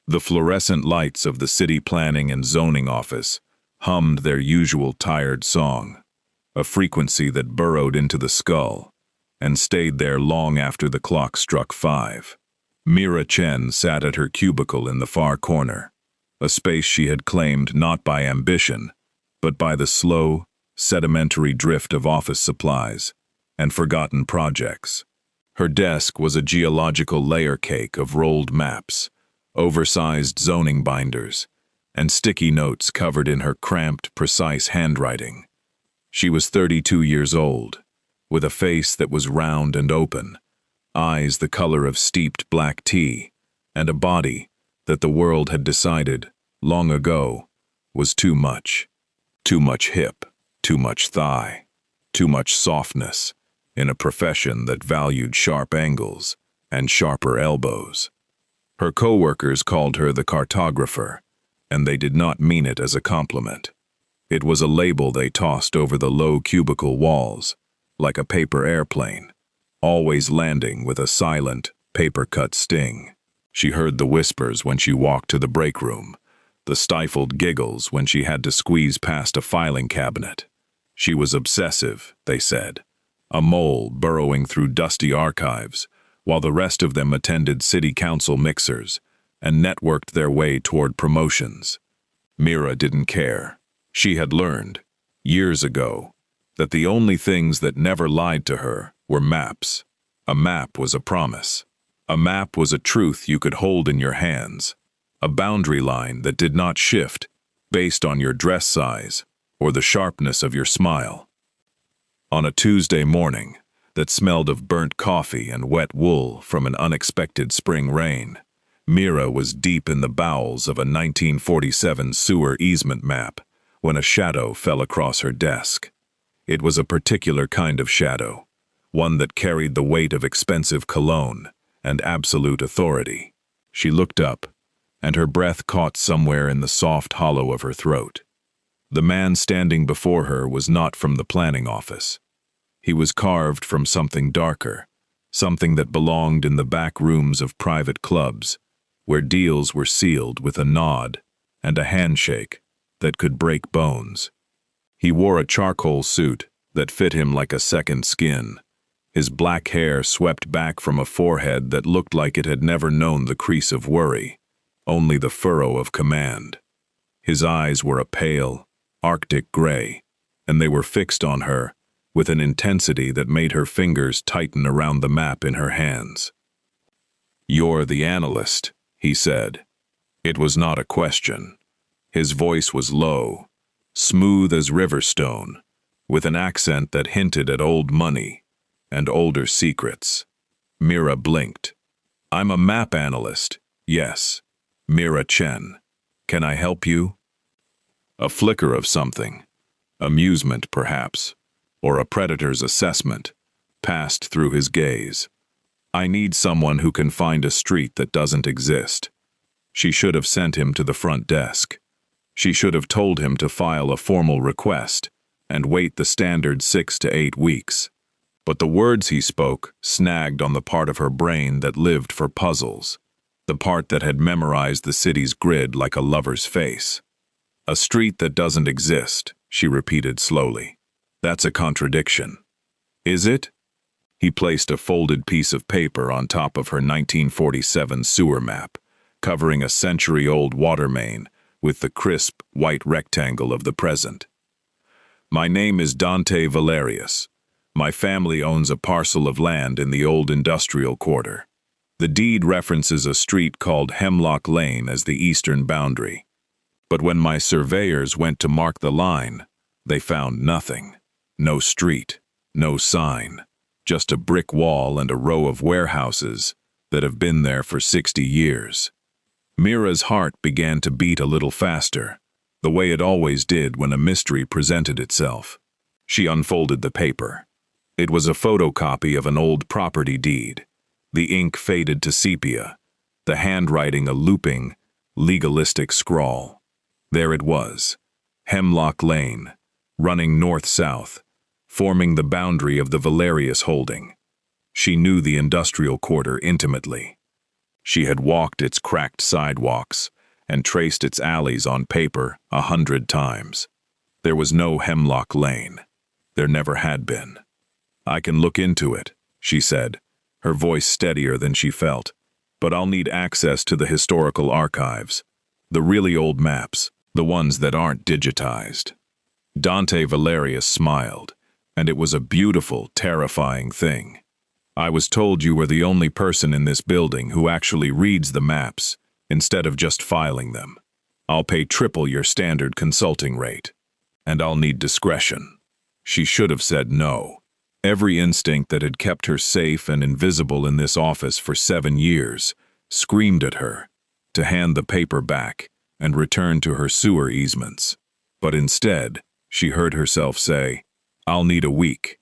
The fluorescent lights of the city planning and zoning office hummed their usual tired song, a frequency that burrowed into the skull and stayed there long after the clock struck 5. Mira Chen sat at her cubicle in the far corner, a space she had claimed not by ambition, but by the slow, sedimentary drift of office supplies and forgotten projects. Her desk was a geological layer cake of rolled maps, oversized zoning binders, and sticky notes covered in her cramped, precise handwriting. She was 32 years old, with a face that was round and open, eyes the color of steeped black tea, and a body that the world had decided, long ago, was too much. Too much hip, too much thigh, too much softness, in a profession that valued sharp angles and sharper elbows. Her co-workers called her the cartographer, and they did not mean it as a compliment. It was a label they tossed over the low cubicle walls, like a paper airplane, always landing with a silent, paper-cut sting. She heard the whispers when she walked to the break room, the stifled giggles when she had to squeeze past a filing cabinet. She was obsessive, they said, a mole burrowing through dusty archives, while the rest of them attended city council mixers and networked their way toward promotions. Mira didn't care. She had learned, years ago, that the only things that never lied to her were maps. A map was a promise. A map was a truth you could hold in your hands, a boundary line that did not shift based on your dress size or the sharpness of your smile. On a Tuesday morning that smelled of burnt coffee and wet wool from an unexpected spring rain, Mira was deep in the bowels of a 1947 sewer easement map when a shadow fell across her desk. It was a particular kind of shadow, one that carried the weight of expensive cologne and absolute authority. She looked up, and her breath caught somewhere in the soft hollow of her throat. The man standing before her was not from the planning office. He was carved from something darker, something that belonged in the back rooms of private clubs, where deals were sealed with a nod and a handshake that could break bones. He wore a charcoal suit that fit him like a second skin. His black hair swept back from a forehead that looked like it had never known the crease of worry, only the furrow of command. His eyes were a pale, Arctic gray, and they were fixed on her with an intensity that made her fingers tighten around the map in her hands. "You're the analyst," he said. It was not a question. His voice was low, smooth as riverstone, with an accent that hinted at old money and older secrets. Mira blinked. "I'm a map analyst, yes. Mira Chen. Can I help you?" A flicker of something, amusement perhaps, or a predator's assessment, passed through his gaze. "I need someone who can find a street that doesn't exist." She should have sent him to the front desk. She should have told him to file a formal request and wait the standard 6 to 8 weeks. But the words he spoke snagged on the part of her brain that lived for puzzles, the part that had memorized the city's grid like a lover's face. "A street that doesn't exist," she repeated slowly. "That's a contradiction." "Is it?" He placed a folded piece of paper on top of her 1947 sewer map, covering a century-old water main with the crisp, white rectangle of the present. "My name is Dante Valerius. My family owns a parcel of land in the old industrial quarter. The deed references a street called Hemlock Lane as the eastern boundary. But when my surveyors went to mark the line, they found nothing. No street, no sign, just a brick wall and a row of warehouses that have been there for 60 years. Mira's heart began to beat a little faster, the way it always did when a mystery presented itself. She unfolded the paper. It was a photocopy of an old property deed, the ink faded to sepia, the handwriting a looping, legalistic scrawl. There it was, Hemlock Lane, running north-south, forming the boundary of the Valerius holding. She knew the industrial quarter intimately. She had walked its cracked sidewalks and traced its alleys on paper 100 times. There was no Hemlock Lane. There never had been. "I can look into it," she said, her voice steadier than she felt. "But I'll need access to the historical archives. The really old maps, the ones that aren't digitized." Dante Valerius smiled, and it was a beautiful, terrifying thing. "I was told you were the only person in this building who actually reads the maps, instead of just filing them. I'll pay triple your standard consulting rate. And I'll need discretion." She should have said no. Every instinct that had kept her safe and invisible in this office for 7 years screamed at her to hand the paper back and return to her sewer easements. But instead, she heard herself say, "I'll need a week,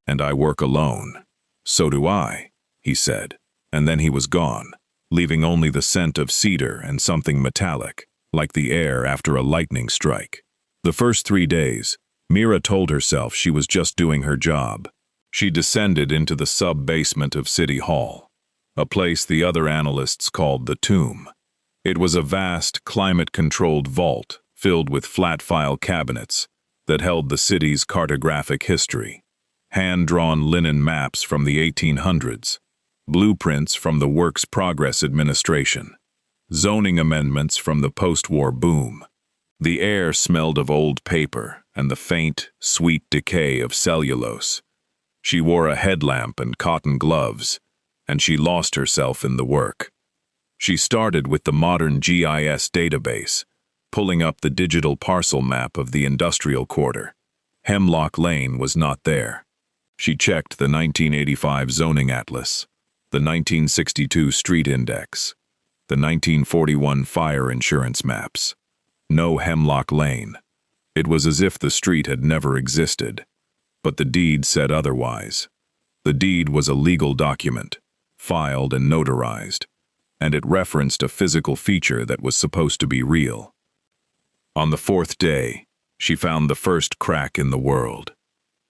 and I work alone." "So do I," he said, and then he was gone, leaving only the scent of cedar and something metallic, like the air after a lightning strike. The first 3 days, Mira told herself she was just doing her job. She descended into the sub-basement of City Hall, a place the other analysts called the Tomb. It was a vast, climate-controlled vault filled with flat-file cabinets that held the city's cartographic history. Hand-drawn linen maps from the 1800s, blueprints from the Works Progress Administration, zoning amendments from the post-war boom. The air smelled of old paper and the faint, sweet decay of cellulose. She wore a headlamp and cotton gloves, and she lost herself in the work. She started with the modern GIS database, pulling up the digital parcel map of the industrial quarter. Hemlock Lane was not there. She checked the 1985 zoning atlas, the 1962 street index, the 1941 fire insurance maps. No Hemlock Lane. It was as if the street had never existed. But the deed said otherwise. The deed was a legal document, filed and notarized, and it referenced a physical feature that was supposed to be real. On the 4th day, she found the first crack in the world.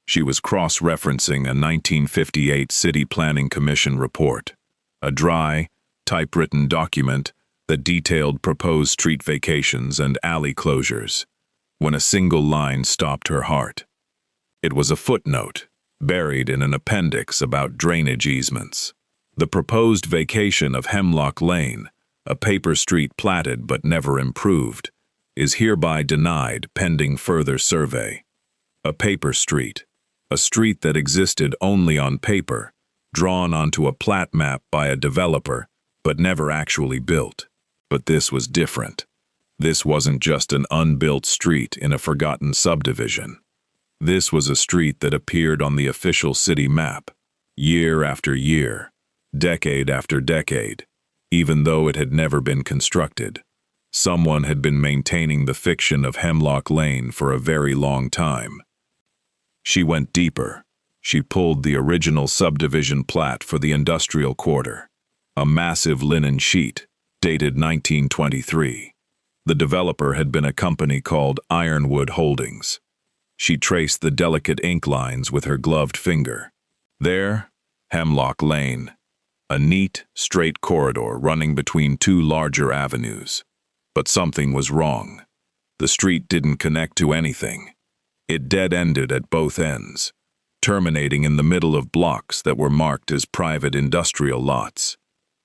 She was cross-referencing a 1958 City Planning Commission report, a dry, typewritten document that detailed proposed street vacations and alley closures, when a single line stopped her heart. It was a footnote, buried in an appendix about drainage easements. The proposed vacation of Hemlock Lane, a paper street platted but never improved, is hereby denied pending further survey. A paper street, a street that existed only on paper, drawn onto a plat map by a developer, but never actually built. But this was different. This wasn't just an unbuilt street in a forgotten subdivision. This was a street that appeared on the official city map, year after year, decade after decade, even though it had never been constructed. Someone had been maintaining the fiction of Hemlock Lane for a very long time. She went deeper. She pulled the original subdivision plat for the industrial quarter, a massive linen sheet, dated 1923. The developer had been a company called Ironwood Holdings. She traced the delicate ink lines with her gloved finger. There, Hemlock Lane, a neat, straight corridor running between 2 larger avenues. But something was wrong. The street didn't connect to anything. It dead-ended at both ends, terminating in the middle of blocks that were marked as private industrial lots.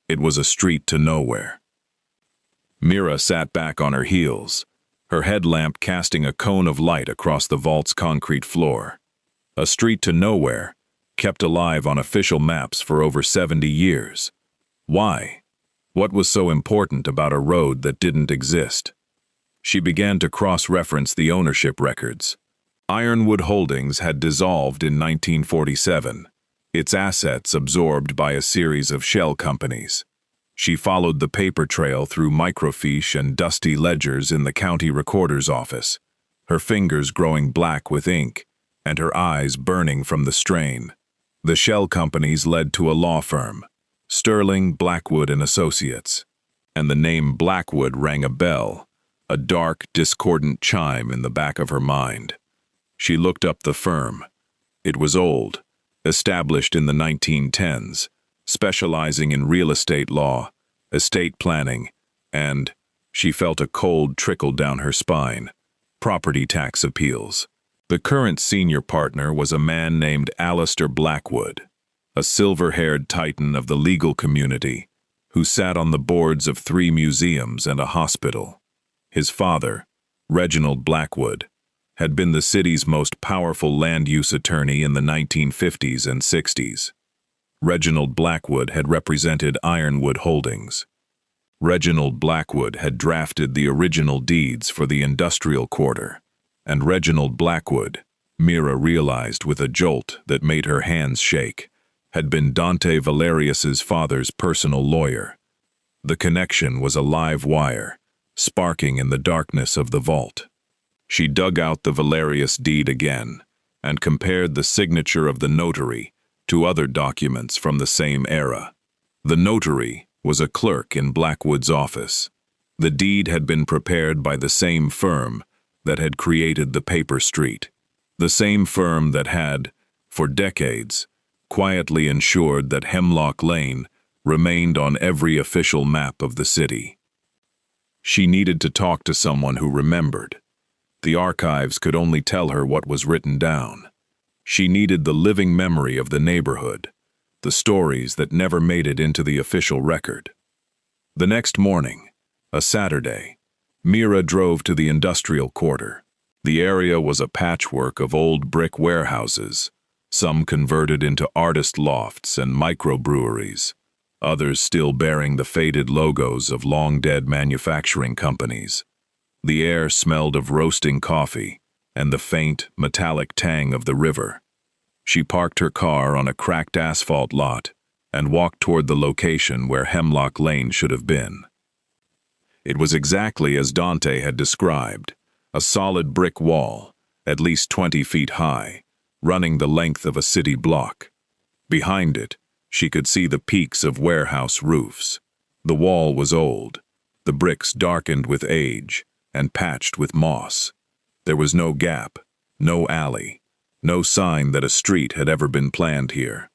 It was a street to nowhere. Mira sat back on her heels, her headlamp casting a cone of light across the vault's concrete floor. A street to nowhere, kept alive on official maps for over 70 years. Why? What was so important about a road that didn't exist? She began to cross-reference the ownership records. Ironwood Holdings had dissolved in 1947, its assets absorbed by a series of shell companies. She followed the paper trail through microfiche and dusty ledgers in the county recorder's office, her fingers growing black with ink and her eyes burning from the strain. The shell companies led to a law firm, Sterling, Blackwood and Associates, and the name Blackwood rang a bell, a dark, discordant chime in the back of her mind. She looked up the firm. It was old, established in the 1910s, specializing in real estate law, estate planning, and she felt a cold trickle down her spine, property tax appeals. The current senior partner was a man named Alistair Blackwood, a silver-haired titan of the legal community, who sat on the boards of 3 museums and a hospital. His father, Reginald Blackwood, had been the city's most powerful land use attorney in the 1950s and 60s. Reginald Blackwood had represented Ironwood Holdings. Reginald Blackwood had drafted the original deeds for the industrial quarter, and Reginald Blackwood, Mira realized with a jolt that made her hands shake, had been Dante Valerius's father's personal lawyer. The connection was a live wire, sparking in the darkness of the vault. She dug out the Valerius deed again and compared the signature of the notary to other documents from the same era. The notary was a clerk in Blackwood's office. The deed had been prepared by the same firm that had created the paper street, the same firm that had, for decades, quietly ensured that Hemlock Lane remained on every official map of the city. She needed to talk to someone who remembered. The archives could only tell her what was written down. She needed the living memory of the neighborhood, the stories that never made it into the official record. The next morning, a Saturday, Mira drove to the industrial quarter. The area was a patchwork of old brick warehouses, some converted into artist lofts and microbreweries, others still bearing the faded logos of long-dead manufacturing companies. The air smelled of roasting coffee and the faint, metallic tang of the river. She parked her car on a cracked asphalt lot and walked toward the location where Hemlock Lane should have been. It was exactly as Dante had described, a solid brick wall, at least 20 feet high, running the length of a city block. Behind it, she could see the peaks of warehouse roofs. The wall was old, the bricks darkened with age and patched with moss. There was no gap, no alley, no sign that a street had ever been planned here.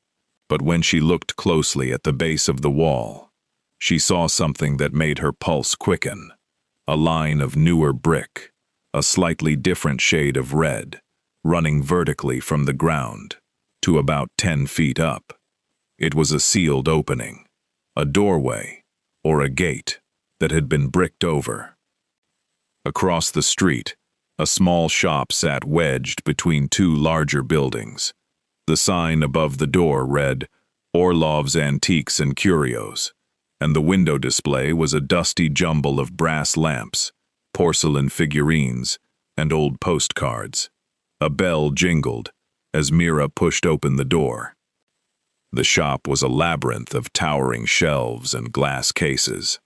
But when she looked closely at the base of the wall, she saw something that made her pulse quicken. A line of newer brick, a slightly different shade of red, running vertically from the ground to about 10 feet up. It was a sealed opening, a doorway, or a gate that had been bricked over. Across the street, a small shop sat wedged between 2 larger buildings. The sign above the door read, "Orlov's Antiques and Curios," and the window display was a dusty jumble of brass lamps, porcelain figurines, and old postcards. A bell jingled as Mira pushed open the door. The shop was a labyrinth of towering shelves and glass cases,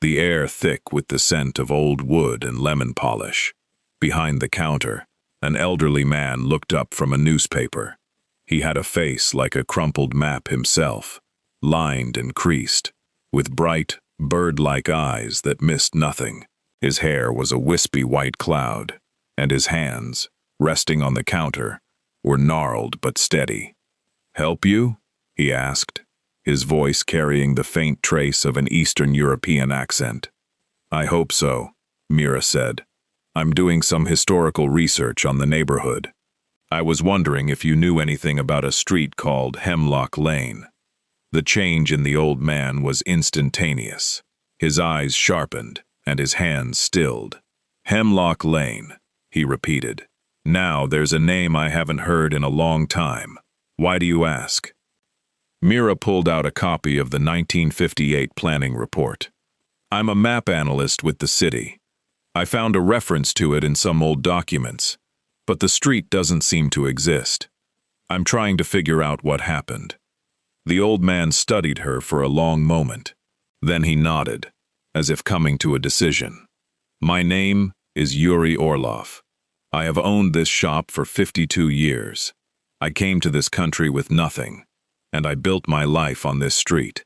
the air thick with the scent of old wood and lemon polish. Behind the counter, an elderly man looked up from a newspaper. He had a face like a crumpled map himself, lined and creased, with bright, bird-like eyes that missed nothing. His hair was a wispy white cloud, and his hands, resting on the counter, were gnarled but steady. "Help you?" he asked, his voice carrying the faint trace of an Eastern European accent. "I hope so," Mira said. "I'm doing some historical research on the neighborhood. I was wondering if you knew anything about a street called Hemlock Lane." The change in the old man was instantaneous. His eyes sharpened and his hands stilled. "Hemlock Lane," he repeated. "Now there's a name I haven't heard in a long time. Why do you ask?" Mira pulled out a copy of the 1958 planning report. "I'm a map analyst with the city. I found a reference to it in some old documents, but the street doesn't seem to exist. I'm trying to figure out what happened." The old man studied her for a long moment. Then he nodded, as if coming to a decision. "My name is Yuri Orlov. I have owned this shop for 52 years. I came to this country with nothing, and I built my life on this street.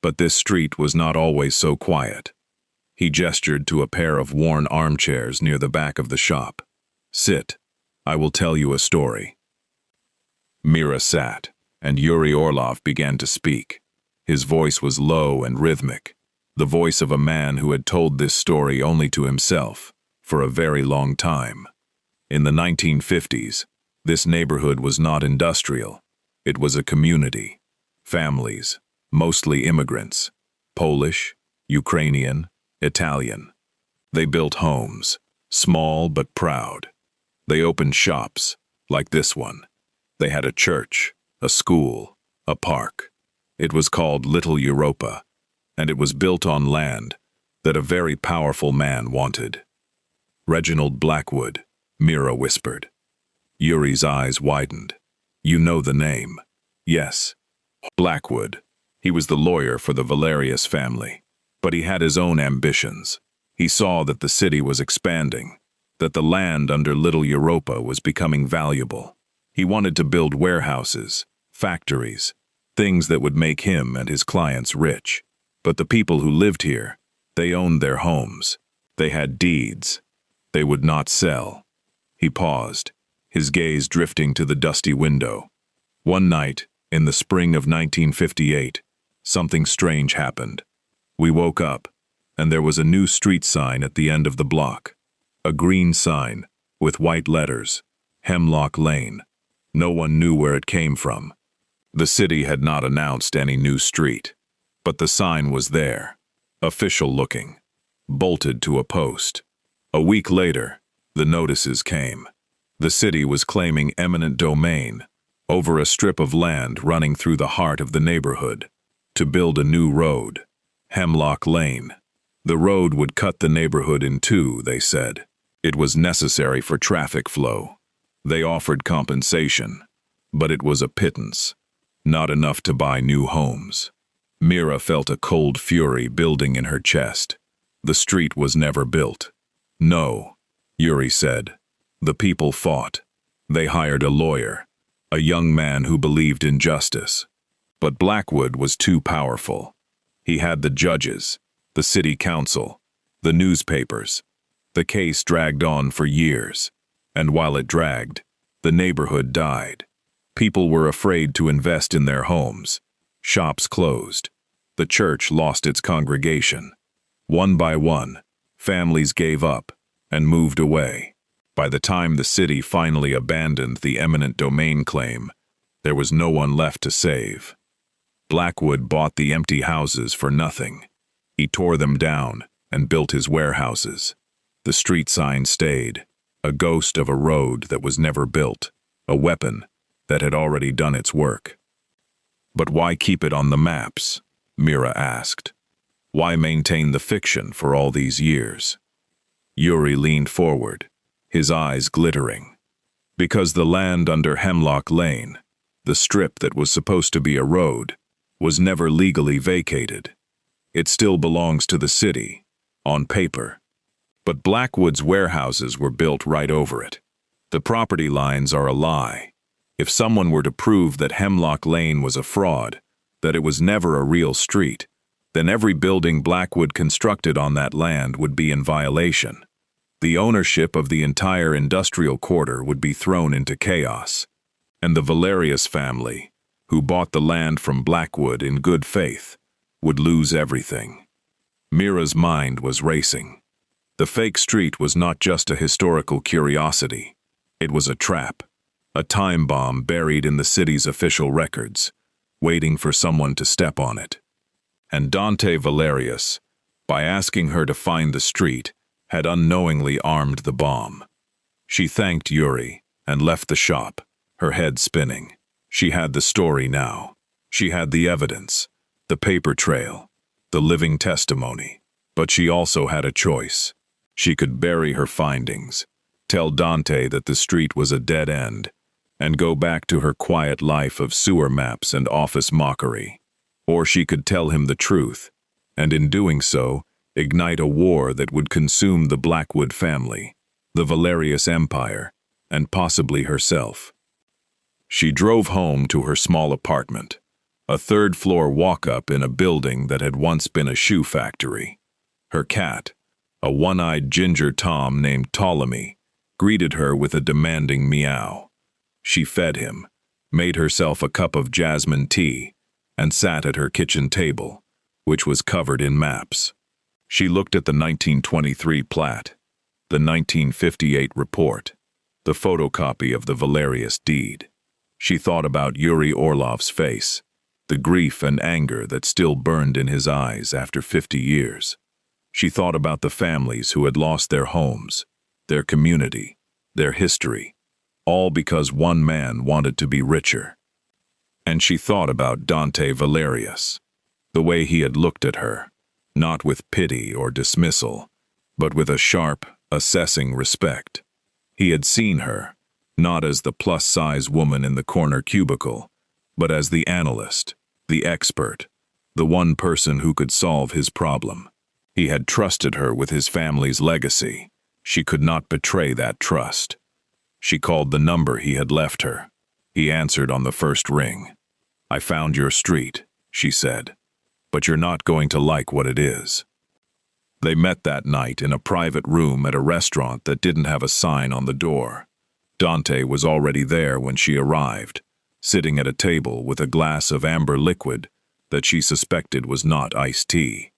But this street was not always so quiet." He gestured to a pair of worn armchairs near the back of the shop. "Sit. I will tell you a story." Mira sat, and Yuri Orlov began to speak. His voice was low and rhythmic, the voice of a man who had told this story only to himself for a very long time. In the 1950s, this neighborhood was not industrial. It was a community. Families, mostly immigrants, Polish, Ukrainian, Italian. They built homes, small but proud. They opened shops, like this one. They had a church, a school, a park. It was called Little Europa, and it was built on land that a very powerful man wanted. Reginald Blackwood, Mira whispered. Yuri's eyes widened. You know the name. Yes. Blackwood. He was the lawyer for the Valerius family, but he had his own ambitions. He saw that the city was expanding, that the land under Little Europa was becoming valuable. He wanted to build warehouses, factories, things that would make him and his clients rich. But the people who lived here, they owned their homes. They had deeds. They would not sell. He paused, his gaze drifting to the dusty window. One night, in the spring of 1958, something strange happened. We woke up, and there was a new street sign at the end of the block. A green sign, with white letters, Hemlock Lane. No one knew where it came from. The city had not announced any new street, but the sign was there, official-looking, bolted to a post. A week later, the notices came. The city was claiming eminent domain over a strip of land running through the heart of the neighborhood to build a new road, Hemlock Lane. The road would cut the neighborhood in two, they said. It was necessary for traffic flow. They offered compensation, but it was a pittance, not enough to buy new homes. Mira felt a cold fury building in her chest. The street was never built. No, Yuri said. The people fought. They hired a lawyer, a young man who believed in justice. But Blackwood was too powerful. He had the judges, the city council, the newspapers. The case dragged on for years, and while it dragged, the neighborhood died. People were afraid to invest in their homes. Shops closed. The church lost its congregation. One by one, families gave up and moved away. By the time the city finally abandoned the eminent domain claim, there was no one left to save. Blackwood bought the empty houses for nothing. He tore them down and built his warehouses. The street sign stayed, a ghost of a road that was never built, a weapon that had already done its work. But why keep it on the maps? Mira asked. Why maintain the fiction for all these years? Yuri leaned forward, his eyes glittering. Because the land under Hemlock Lane, the strip that was supposed to be a road, was never legally vacated. It still belongs to the city, on paper. But Blackwood's warehouses were built right over it. The property lines are a lie. If someone were to prove that Hemlock Lane was a fraud, that it was never a real street, then every building Blackwood constructed on that land would be in violation. The ownership of the entire industrial quarter would be thrown into chaos. And the Valerius family, who bought the land from Blackwood in good faith, would lose everything. Mira's mind was racing. The fake street was not just a historical curiosity. It was a trap, a time bomb buried in the city's official records, waiting for someone to step on it. And Dante Valerius, by asking her to find the street, had unknowingly armed the bomb. She thanked Yuri and left the shop, her head spinning. She had the story now. She had the evidence, the paper trail, the living testimony. But she also had a choice. She could bury her findings, tell Dante that the street was a dead end, and go back to her quiet life of sewer maps and office mockery. Or she could tell him the truth, and in doing so, ignite a war that would consume the Blackwood family, the Valerius Empire, and possibly herself. She drove home to her small apartment, a third-floor walk-up in a building that had once been a shoe factory. Her cat, a one-eyed ginger Tom named Ptolemy, greeted her with a demanding meow. She fed him, made herself a cup of jasmine tea, and sat at her kitchen table, which was covered in maps. She looked at the 1923 plat, the 1958 report, the photocopy of the Valerius deed. She thought about Yuri Orlov's face, the grief and anger that still burned in his eyes after 50 years. She thought about the families who had lost their homes, their community, their history, all because one man wanted to be richer. And she thought about Dante Valerius, the way he had looked at her, not with pity or dismissal, but with a sharp, assessing respect. He had seen her, not as the plus-size woman in the corner cubicle, but as the analyst, the expert, the one person who could solve his problem. He had trusted her with his family's legacy. She could not betray that trust. She called the number he had left her. He answered on the first ring. "I found your street," she said, "but you're not going to like what it is." They met that night in a private room at a restaurant that didn't have a sign on the door. Dante was already there when she arrived, sitting at a table with a glass of amber liquid that she suspected was not iced tea.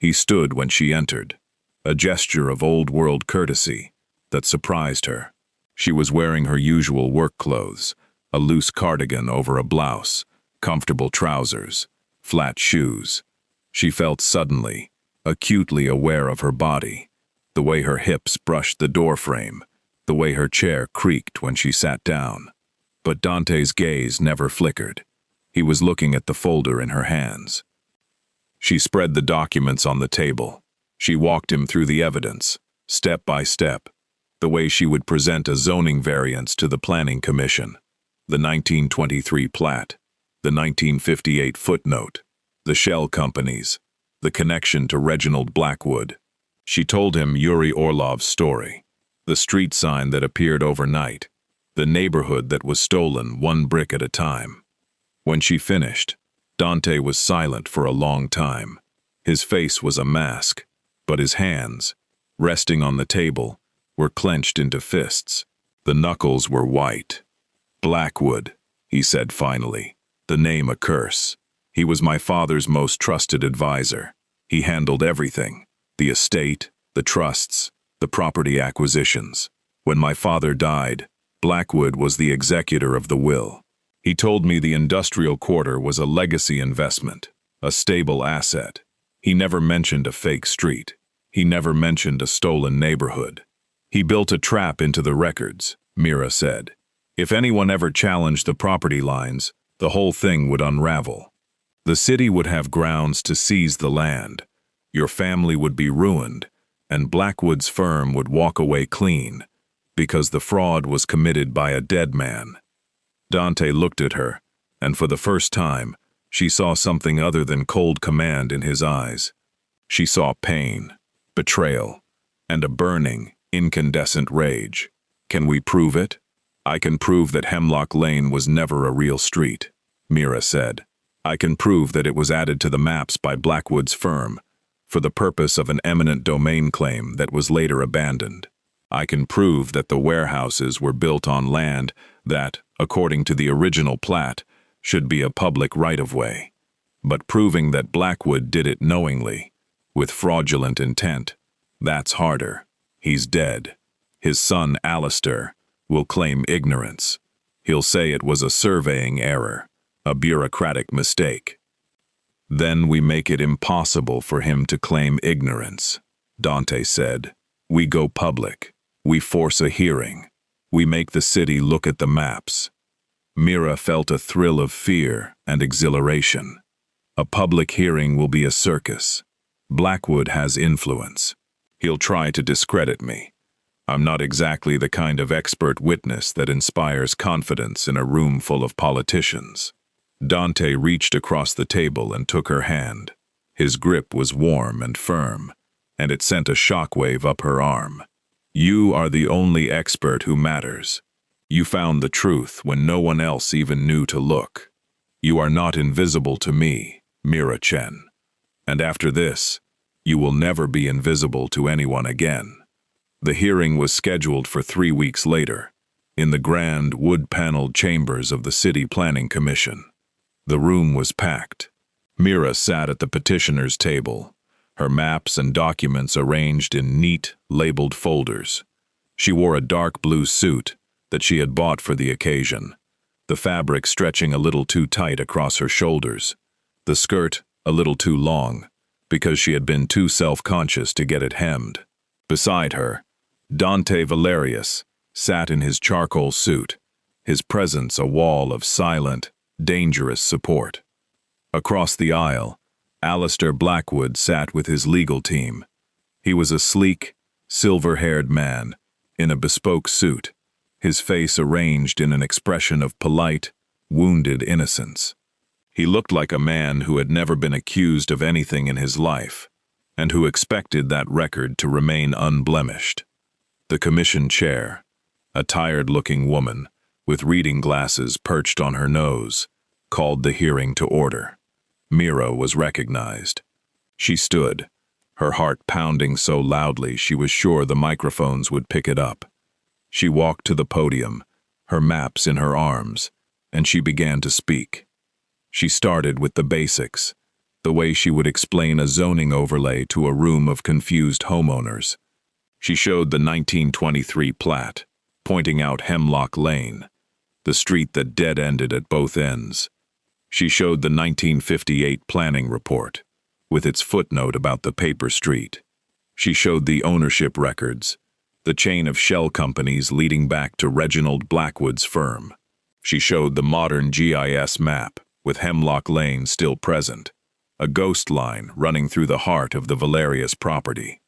He stood when she entered, a gesture of old-world courtesy that surprised her. She was wearing her usual work clothes, a loose cardigan over a blouse, comfortable trousers, flat shoes. She felt suddenly, acutely aware of her body, the way her hips brushed the doorframe, the way her chair creaked when she sat down. But Dante's gaze never flickered. He was looking at the folder in her hands. She spread the documents on the table. She walked him through the evidence, step by step, the way she would present a zoning variance to the Planning Commission, the 1923 plat, the 1958 footnote, the shell companies, the connection to Reginald Blackwood. She told him Yuri Orlov's story, the street sign that appeared overnight, the neighborhood that was stolen one brick at a time. When she finished, Dante was silent for a long time. His face was a mask, but his hands, resting on the table, were clenched into fists. The knuckles were white. "Blackwood," he said finally, "the name a curse. He was my father's most trusted advisor. He handled everything, the estate, the trusts, the property acquisitions. When my father died, Blackwood was the executor of the will. He told me the industrial quarter was a legacy investment, a stable asset. He never mentioned a fake street. He never mentioned a stolen neighborhood. He built a trap into the records," Mira said. "If anyone ever challenged the property lines, the whole thing would unravel. The city would have grounds to seize the land. Your family would be ruined, and Blackwood's firm would walk away clean, because the fraud was committed by a dead man." Dante looked at her, and for the first time, she saw something other than cold command in his eyes. She saw pain, betrayal, and a burning, incandescent rage. "Can we prove it?" "I can prove that Hemlock Lane was never a real street," Mira said. "I can prove that it was added to the maps by Blackwood's firm, for the purpose of an eminent domain claim that was later abandoned. I can prove that the warehouses were built on land that, according to the original plat, should be a public right-of-way. But proving that Blackwood did it knowingly, with fraudulent intent, that's harder. He's dead. His son, Alistair, will claim ignorance. He'll say it was a surveying error, a bureaucratic mistake. Then we make it impossible for him to claim ignorance," Dante said. "We go public. We force a hearing. We make the city look at the maps." Mira felt a thrill of fear and exhilaration. A public hearing will be a circus. Blackwood has influence. He'll try to discredit me. I'm not exactly the kind of expert witness that inspires confidence in a room full of politicians. Dante reached across the table and took her hand. His grip was warm and firm, and it sent a shockwave up her arm. "You are the only expert who matters. You found the truth when no one else even knew to look. You are not invisible to me, Mira Chen. And after this, you will never be invisible to anyone again." The hearing was scheduled for 3 weeks later, in the grand wood-paneled chambers of the City Planning Commission. The room was packed. Mira sat at the petitioner's table, her maps and documents arranged in neat, labeled folders. She wore a dark blue suit that she had bought for the occasion, the fabric stretching a little too tight across her shoulders, the skirt a little too long, because she had been too self-conscious to get it hemmed. Beside her, Dante Valerius sat in his charcoal suit, his presence a wall of silent, dangerous support. Across the aisle, Alistair Blackwood sat with his legal team. He was a sleek, silver-haired man in a bespoke suit, his face arranged in an expression of polite, wounded innocence. He looked like a man who had never been accused of anything in his life, and who expected that record to remain unblemished. The commission chair, a tired-looking woman with reading glasses perched on her nose, called the hearing to order. Mira was recognized. She stood, her heart pounding so loudly she was sure the microphones would pick it up. She walked to the podium, her maps in her arms, and she began to speak. She started with the basics, the way she would explain a zoning overlay to a room of confused homeowners. She showed the 1923 plat, pointing out Hemlock Lane, the street that dead-ended at both ends. She showed the 1958 planning report, with its footnote about the paper street. She showed the ownership records, the chain of shell companies leading back to Reginald Blackwood's firm. She showed the modern GIS map, with Hemlock Lane still present, a ghost line running through the heart of the Valerius property.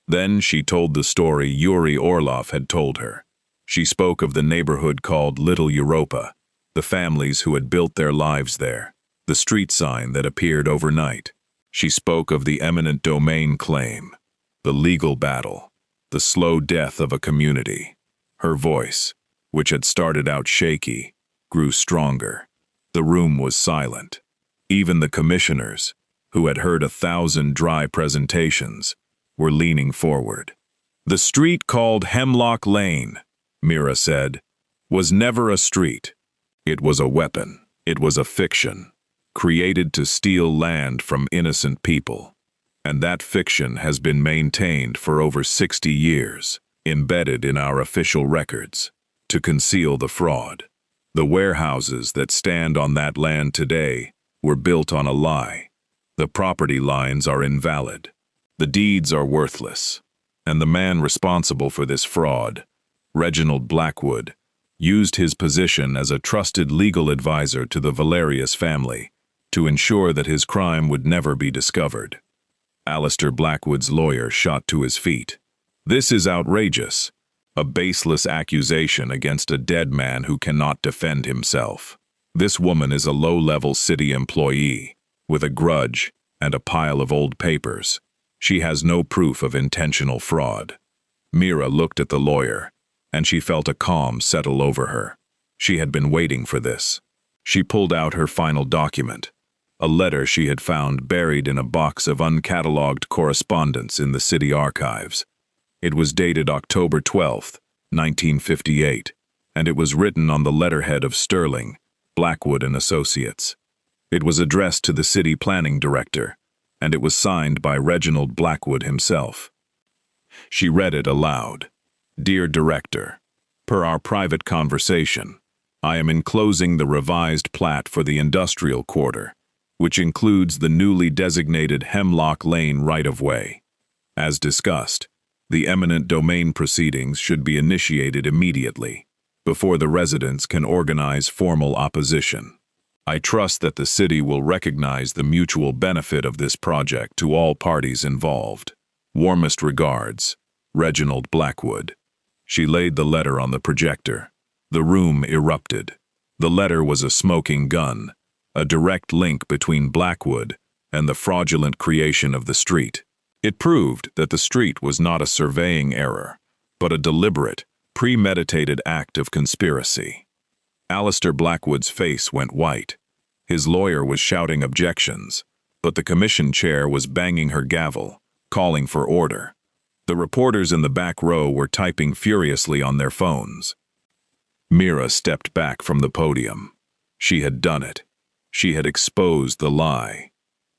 Then she told the story Yuri Orlov had told her. She spoke of the neighborhood called Little Europa, the families who had built their lives there, the street sign that appeared overnight. She spoke of the eminent domain claim, the legal battle, the slow death of a community. Her voice, which had started out shaky, grew stronger. The room was silent. Even the commissioners, who had heard 1,000 dry presentations, were leaning forward. The street called Hemlock Lane, Mira said, was never a street. It was a weapon. It was a fiction, created to steal land from innocent people. And that fiction has been maintained for over 60 years, embedded in our official records, to conceal the fraud. The warehouses that stand on that land today were built on a lie. The property lines are invalid. The deeds are worthless. And the man responsible for this fraud, Reginald Blackwood, used his position as a trusted legal advisor to the Valerius family to ensure that his crime would never be discovered. Alistair Blackwood's lawyer shot to his feet. This is outrageous. A baseless accusation against a dead man who cannot defend himself. This woman is a low-level city employee, with a grudge and a pile of old papers. She has no proof of intentional fraud. Mira looked at the lawyer, and she felt a calm settle over her. She had been waiting for this. She pulled out her final document, a letter she had found buried in a box of uncatalogued correspondence in the city archives. It was dated October 12, 1958, and it was written on the letterhead of Sterling, Blackwood and Associates. It was addressed to the city planning director, and it was signed by Reginald Blackwood himself. She read it aloud. Dear Director, per our private conversation, I am enclosing the revised plat for the industrial quarter, which includes the newly designated Hemlock Lane right-of-way. As discussed, the eminent domain proceedings should be initiated immediately, before the residents can organize formal opposition. I trust that the city will recognize the mutual benefit of this project to all parties involved. Warmest regards, Reginald Blackwood. She laid the letter on the projector. The room erupted. The letter was a smoking gun, a direct link between Blackwood and the fraudulent creation of the street. It proved that the street was not a surveying error, but a deliberate, premeditated act of conspiracy. Alistair Blackwood's face went white. His lawyer was shouting objections, but the commission chair was banging her gavel, calling for order. The reporters in the back row were typing furiously on their phones. Mira stepped back from the podium. She had done it. She had exposed the lie.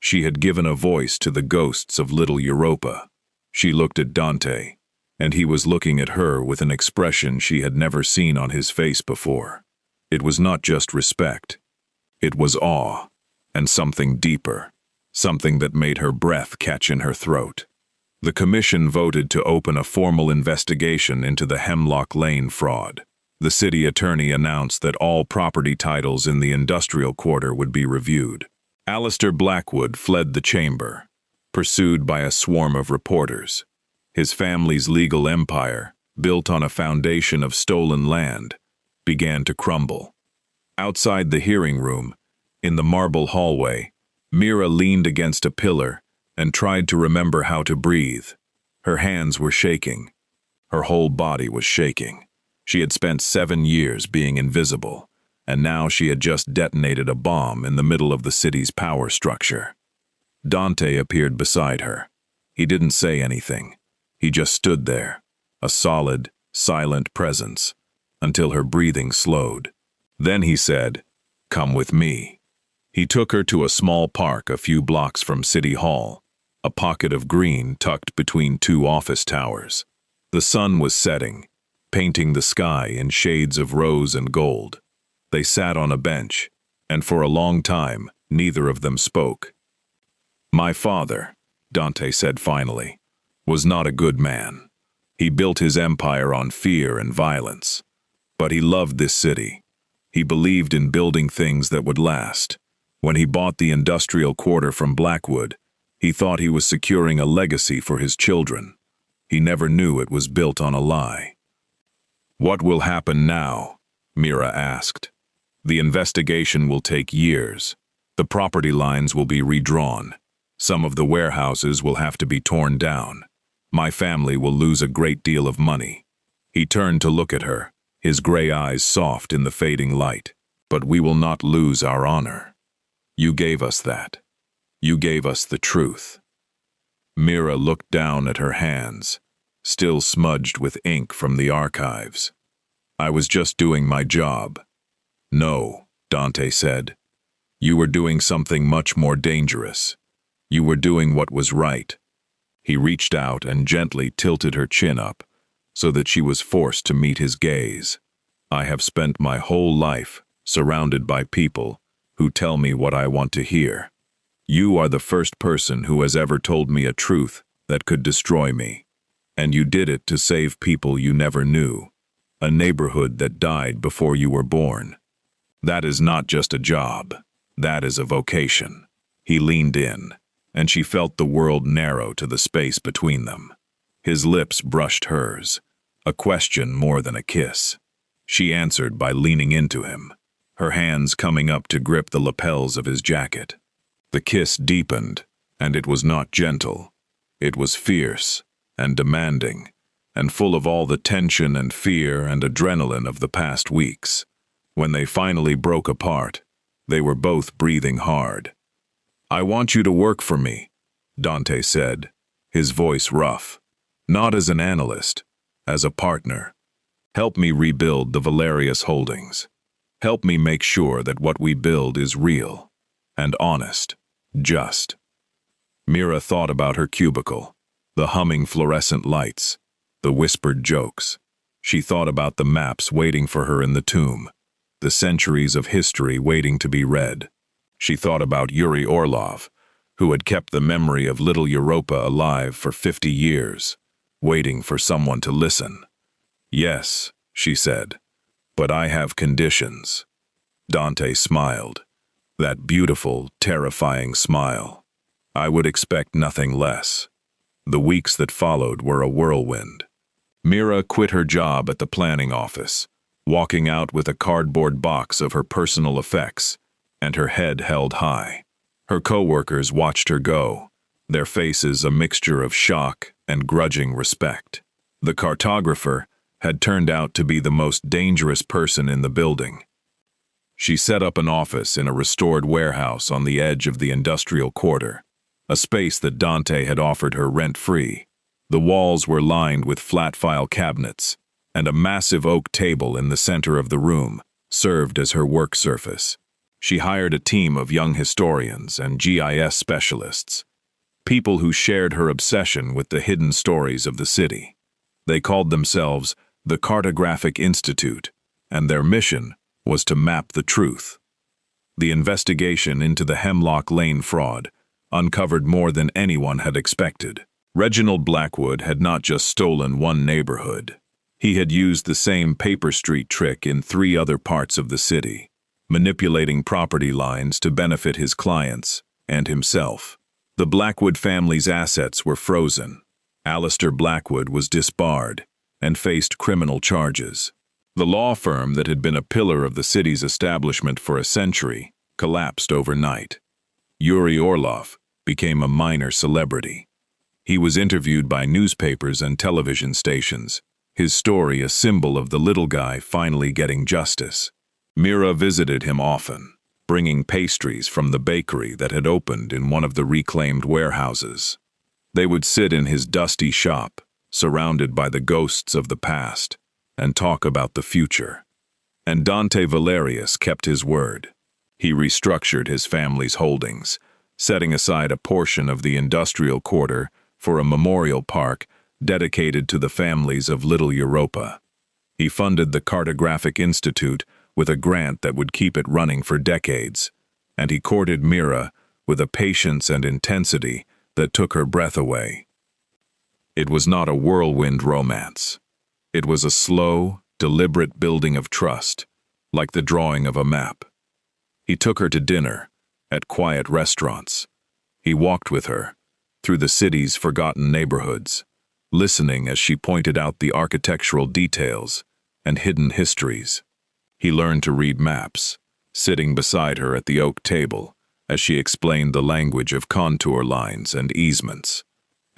She had given a voice to the ghosts of little Europa. She looked at Dante, and he was looking at her with an expression she had never seen on his face before. It was not just respect. It was awe, and something deeper, something that made her breath catch in her throat. The commission voted to open a formal investigation into the Hemlock Lane fraud. The city attorney announced that all property titles in the industrial quarter would be reviewed. Alistair Blackwood fled the chamber, pursued by a swarm of reporters. His family's legal empire, built on a foundation of stolen land, began to crumble. Outside the hearing room, in the marble hallway, Mira leaned against a pillar and tried to remember how to breathe. Her hands were shaking. Her whole body was shaking. She had spent 7 years being invisible, and now she had just detonated a bomb in the middle of the city's power structure. Dante appeared beside her. He didn't say anything. He just stood there, a solid, silent presence, until her breathing slowed. Then he said, "Come with me." He took her to a small park a few blocks from City Hall, a pocket of green tucked between 2 office towers. The sun was setting, painting the sky in shades of rose and gold. They sat on a bench, and for a long time, neither of them spoke. "My father," Dante said finally, "was not a good man. He built his empire on fear and violence. But he loved this city. He believed in building things that would last. When he bought the industrial quarter from Blackwood, he thought he was securing a legacy for his children. He never knew it was built on a lie." "What will happen now?" Mira asked. "The investigation will take years. The property lines will be redrawn. Some of the warehouses will have to be torn down. My family will lose a great deal of money." He turned to look at her, his gray eyes soft in the fading light. "But we will not lose our honor. You gave us that. You gave us the truth." Mira looked down at her hands, still smudged with ink from the archives. "I was just doing my job." "No," Dante said. "You were doing something much more dangerous. You were doing what was right." He reached out and gently tilted her chin up, so that she was forced to meet his gaze. "I have spent my whole life surrounded by people who tell me what I want to hear. You are the first person who has ever told me a truth that could destroy me. And you did it to save people you never knew, a neighborhood that died before you were born. That is not just a job. That is a vocation." He leaned in, and she felt the world narrow to the space between them. His lips brushed hers, a question more than a kiss. She answered by leaning into him, her hands coming up to grip the lapels of his jacket. The kiss deepened, and it was not gentle. It was fierce and demanding, and full of all the tension and fear and adrenaline of the past weeks. When they finally broke apart, they were both breathing hard. "I want you to work for me," Dante said, his voice rough. "Not as an analyst, as a partner. Help me rebuild the Valerius holdings. Help me make sure that what we build is real and honest, just." Mira thought about her cubicle, the humming fluorescent lights, the whispered jokes. She thought about the maps waiting for her in the tomb, the centuries of history waiting to be read. She thought about Yuri Orlov, who had kept the memory of little Europa alive for 50 years, waiting for someone to listen. "Yes," she said, "but I have conditions." Dante smiled, that beautiful, terrifying smile. "I would expect nothing less." The weeks that followed were a whirlwind. Mira quit her job at the planning office, walking out with a cardboard box of her personal effects, and her head held high. Her co-workers watched her go, their faces a mixture of shock and grudging respect. The cartographer had turned out to be the most dangerous person in the building. She set up an office in a restored warehouse on the edge of the industrial quarter, a space that Dante had offered her rent-free. The walls were lined with flat file cabinets, and a massive oak table in the center of the room served as her work surface. She hired a team of young historians and GIS specialists, people who shared her obsession with the hidden stories of the city. They called themselves the Cartographic Institute, and their mission was to map the truth. The investigation into the Hemlock Lane fraud uncovered more than anyone had expected. Reginald Blackwood had not just stolen one neighborhood. He had used the same paper street trick in 3 other parts of the city, manipulating property lines to benefit his clients and himself. The Blackwood family's assets were frozen. Alistair Blackwood was disbarred and faced criminal charges. The law firm that had been a pillar of the city's establishment for a century collapsed overnight. Yuri Orlov became a minor celebrity. He was interviewed by newspapers and television stations, his story a symbol of the little guy finally getting justice. Mira visited him often, bringing pastries from the bakery that had opened in one of the reclaimed warehouses. They would sit in his dusty shop, surrounded by the ghosts of the past, and talk about the future. And Dante Valerius kept his word. He restructured his family's holdings, setting aside a portion of the industrial quarter for a memorial park dedicated to the families of Little Europa. He funded the Cartographic Institute with a grant that would keep it running for decades, and he courted Mira with a patience and intensity that took her breath away. It was not a whirlwind romance. It was a slow, deliberate building of trust, like the drawing of a map. He took her to dinner, at quiet restaurants. He walked with her through the city's forgotten neighborhoods, listening as she pointed out the architectural details and hidden histories. He learned to read maps, sitting beside her at the oak table as she explained the language of contour lines and easements.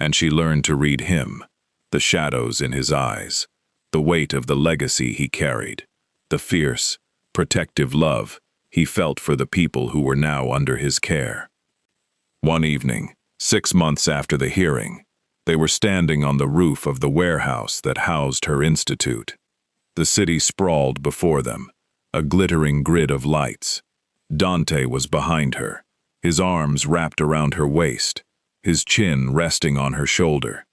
And she learned to read him, the shadows in his eyes, the weight of the legacy he carried, the fierce, protective love he felt for the people who were now under his care. One evening, 6 months after the hearing, they were standing on the roof of the warehouse that housed her institute. The city sprawled before them, a glittering grid of lights. Dante was behind her, his arms wrapped around her waist, his chin resting on her shoulder.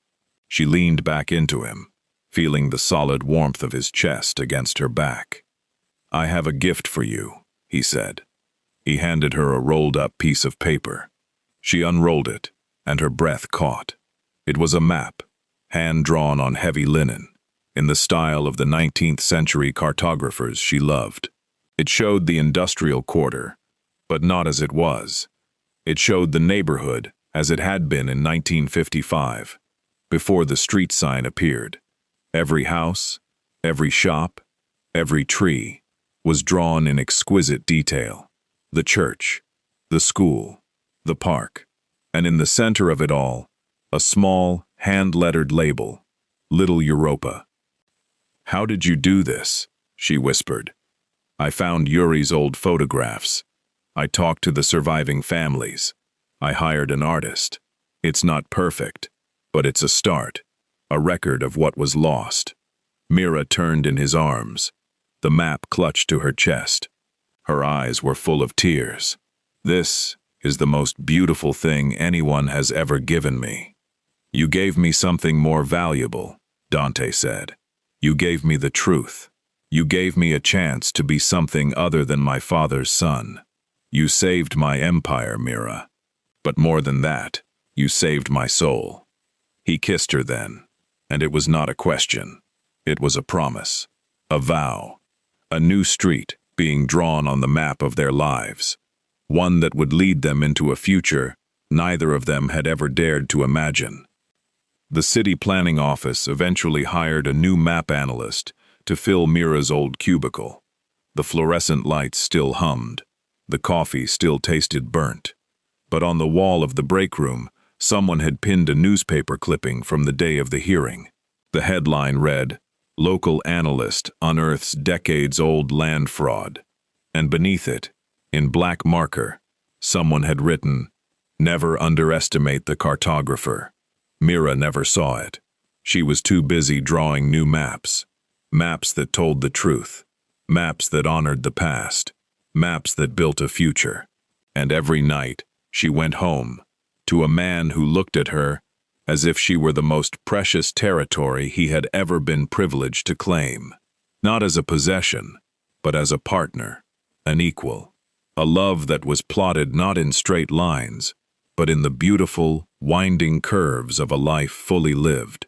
She leaned back into him, feeling the solid warmth of his chest against her back. "I have a gift for you," he said. He handed her a rolled-up piece of paper. She unrolled it, and her breath caught. It was a map, hand-drawn on heavy linen, in the style of the 19th century cartographers she loved. It showed the industrial quarter, but not as it was. It showed the neighborhood as it had been in 1955, before the street sign appeared. Every house, every shop, every tree was drawn in exquisite detail. The church, the school, the park, and in the center of it all, a small, hand-lettered label, Little Europa. "How did you do this?" she whispered. "I found Yuri's old photographs. I talked to the surviving families. I hired an artist. It's not perfect, but it's a start, a record of what was lost." Mira turned in his arms, the map clutched to her chest. Her eyes were full of tears. "This is the most beautiful thing anyone has ever given me." "You gave me something more valuable," Dante said. "You gave me the truth. You gave me a chance to be something other than my father's son. You saved my empire, Mira. But more than that, you saved my soul." He kissed her then, and it was not a question. It was a promise, a vow, a new street being drawn on the map of their lives, one that would lead them into a future neither of them had ever dared to imagine. The city planning office eventually hired a new map analyst to fill Mira's old cubicle. The fluorescent lights still hummed. The coffee still tasted burnt. But on the wall of the break room, someone had pinned a newspaper clipping from the day of the hearing. The headline read, "Local Analyst Unearths Decades-Old Land Fraud." And beneath it, in black marker, someone had written, "Never underestimate the cartographer." Mira never saw it. She was too busy drawing new maps. Maps that told the truth. Maps that honored the past. maps that built a future. And every night, she went home, to a man who looked at her as if she were the most precious territory he had ever been privileged to claim. Not as a possession, but as a partner, an equal. A love that was plotted not in straight lines, but in the beautiful, winding curves of a life fully lived.